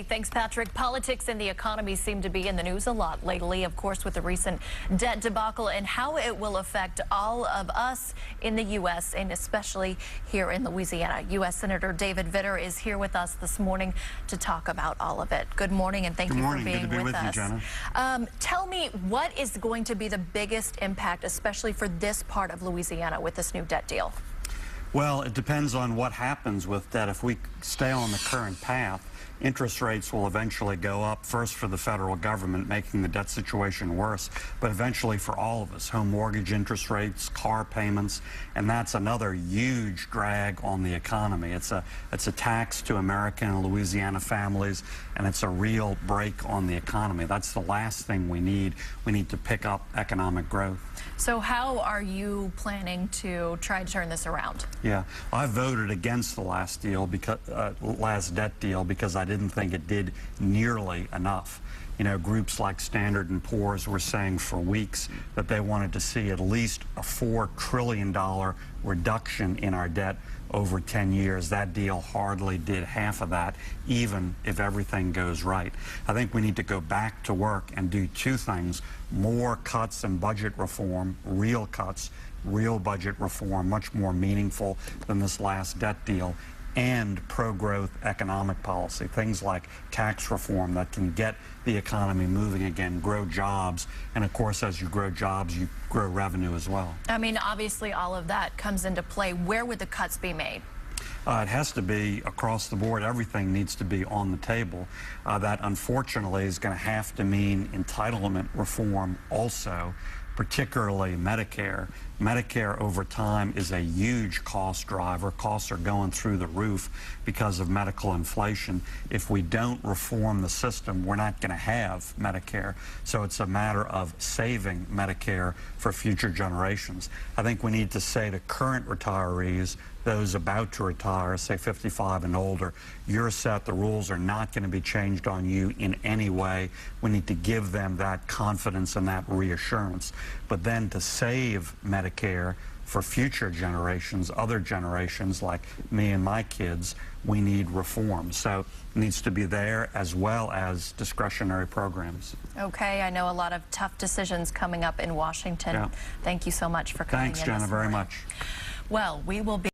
Thanks, Patrick. Politics and the economy seem to be in the news a lot lately, of course, with the recent debt debacle and how it will affect all of us in the U.S. and especially here in Louisiana. U.S. Senator David Vitter is here with us this morning to talk about all of it. Good morning, and thank you for being with us. Good morning. Good to be with you, Jenna. Tell me, what is going to be the biggest impact, especially for this part of Louisiana, with this new debt deal? Well, it depends on what happens with debt. If we stay on the current path, interest rates will eventually go up, first for the federal government, making the debt situation worse, but eventually for all of us. Home mortgage interest rates, car payments, and that's another huge drag on the economy. It's a tax to American and Louisiana families, and it's a real brake on the economy. That's the last thing we need. We need to pick up economic growth. So how are you planning to try to turn this around? Yeah, I voted against the last deal, because last debt deal, because I didn't think it did nearly enough. You know, groups like Standard & Poor's were saying for weeks that they wanted to see at least a $4 trillion reduction in our debt over 10 years. That deal hardly did half of that, even if everything goes right. I think we need to go back to work and do two things: more cuts and budget reform, real cuts, real budget reform, much more meaningful than this last debt deal, and pro-growth economic policy, things like tax reform that can get the economy moving again, grow jobs, and of course, as you grow jobs, you grow revenue as well. I mean, obviously all of that comes into play. Where would the cuts be made? It has to be across the board. Everything needs to be on the table. That, unfortunately, is going to have to mean entitlement reform also, particularly Medicare. Medicare over time is a huge cost driver. Costs are going through the roof because of medical inflation. If we don't reform the system, we're not going to have Medicare. So it's a matter of saving Medicare for future generations. I think we need to say to current retirees, those about to retire, say 55 and older, you're set. The rules are not going to be changed on you in any way. We need to give them that confidence and that reassurance. But then to save Medicare for future generations, other generations like me and my kids, we need reform. So it needs to be there, as well as discretionary programs. Okay, I know a lot of tough decisions coming up in Washington. Yeah. Thank you so much for coming in. Thanks, Jenna, very much. Well, we will be